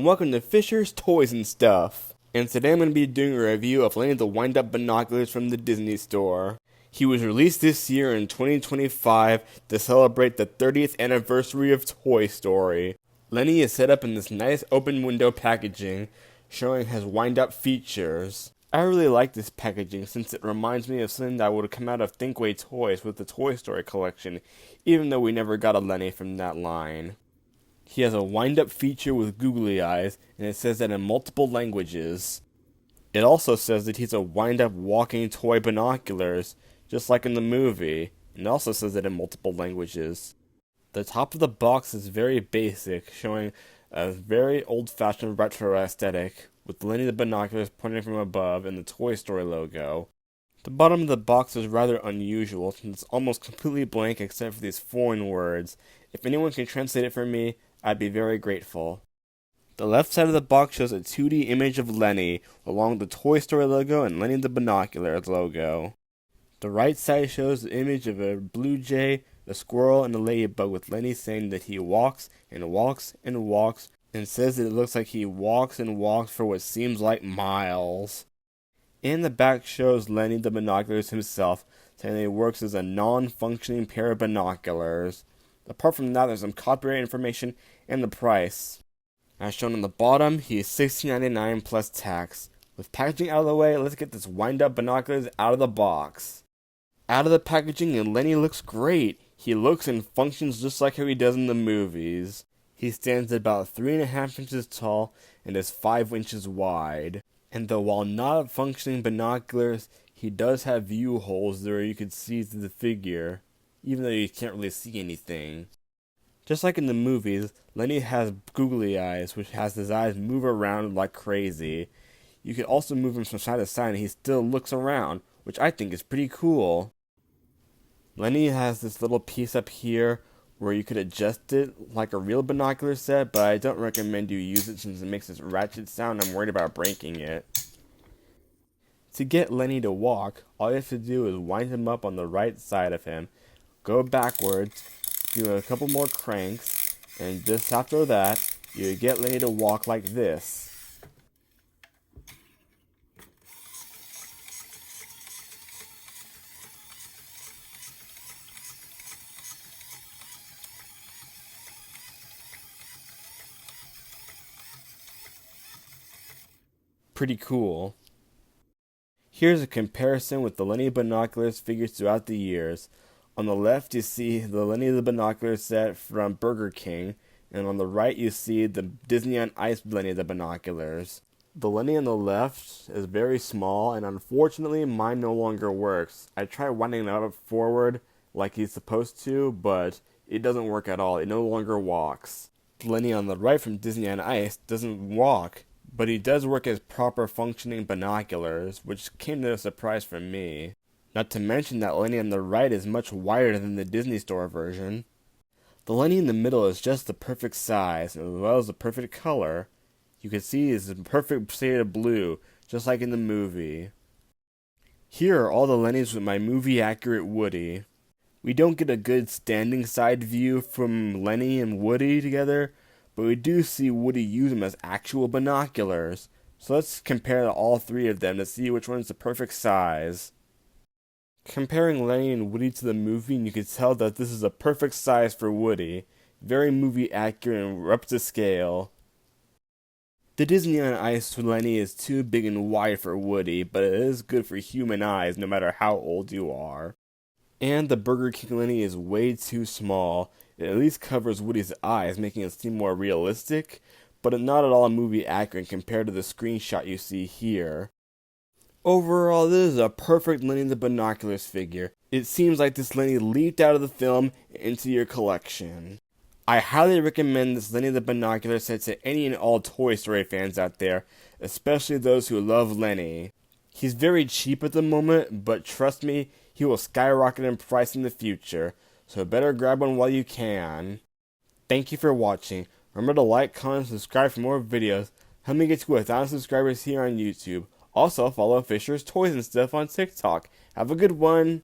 and welcome to Fisher's Toys and Stuff. And today I'm going to be doing a review of Lenny the Wind-Up Binoculars from the Disney Store. He was released this year in 2025 to celebrate the 30th anniversary of Toy Story. Lenny is set up in this nice open window packaging, showing his wind-up features. I really like this packaging since it reminds me of something that would have come out of Thinkway Toys with the Toy Story collection, even though we never got a Lenny from that line. He has a wind-up feature with googly eyes, and it says that in multiple languages. It also says that he's a wind-up walking toy binoculars, just like in the movie, and it also says it in multiple languages. The top of the box is very basic, showing a very old-fashioned retro aesthetic, with Lenny the Binoculars pointing from above and the Toy Story logo. The bottom of the box is rather unusual, since it's almost completely blank except for these foreign words. If anyone can translate it for me, I'd be very grateful. The left side of the box shows a 2D image of Lenny, along with the Toy Story logo and Lenny the Binoculars logo. The right side shows the image of a blue jay, a squirrel, and a ladybug, with Lenny saying that he walks and walks and walks, and says that it looks like he walks and walks for what seems like miles. And the back shows Lenny the Binoculars himself, saying that he works as a non-functioning pair of binoculars. Apart from that, there's some copyright information and the price. As shown on the bottom, he is $16.99 plus tax. With packaging out of the way, let's get this wind-up binoculars out of the box. Out of the packaging, and Lenny looks great. He looks and functions just like how he does in the movies. He stands at about 3.5 inches tall and is 5 inches wide. And though while not functioning binoculars, he does have view holes where you can see through the figure, even though you can't really see anything. Just like in the movies, Lenny has googly eyes, which has his eyes move around like crazy. You can also move him from side to side and he still looks around, which I think is pretty cool. Lenny has this little piece up here where you could adjust it like a real binocular set, but I don't recommend you use it since it makes this ratchet sound. I'm worried about breaking it. To get Lenny to walk, all you have to do is wind him up on the right side of him, go backwards, do a couple more cranks, and just after that, you get Lenny to walk like this. Pretty cool. Here's a comparison with the Lenny Binoculars figures throughout the years. On the left you see the Lenny the Binoculars set from Burger King, and on the right you see the Disney on Ice Lenny the Binoculars. The Lenny on the left is very small, and unfortunately mine no longer works. I tried winding it up forward like he's supposed to, but it doesn't work at all. It no longer walks. The Lenny on the right from Disney on Ice doesn't walk, but he does work as proper functioning binoculars, which came to a surprise for me. Not to mention that Lenny on the right is much wider than the Disney Store version. The Lenny in the middle is just the perfect size, as well as the perfect color. You can see it's a perfect shade of blue, just like in the movie. Here are all the Lennys with my movie-accurate Woody. We don't get a good standing side view from Lenny and Woody together, but we do see Woody use them as actual binoculars. So let's compare all three of them to see which one is the perfect size. Comparing Lenny and Woody to the movie, and you can tell that this is a perfect size for Woody. Very movie accurate and up to scale. The Disney on Ice Lenny is too big and wide for Woody, but it is good for human eyes no matter how old you are. And the Burger King Lenny is way too small. It at least covers Woody's eyes, making it seem more realistic, but not at all movie accurate compared to the screenshot you see here. Overall, this is a perfect Lenny the Binoculars figure. It seems like this Lenny leaped out of the film into your collection. I highly recommend this Lenny the Binoculars set to any and all Toy Story fans out there, especially those who love Lenny. He's very cheap at the moment, but trust me, he will skyrocket in price in the future, so better grab one while you can. Thank you for watching. Remember to like, comment, and subscribe for more videos. Help me get to 1,000 subscribers here on YouTube. Also, follow Fisher's Toys and Stuff on TikTok. Have a good one.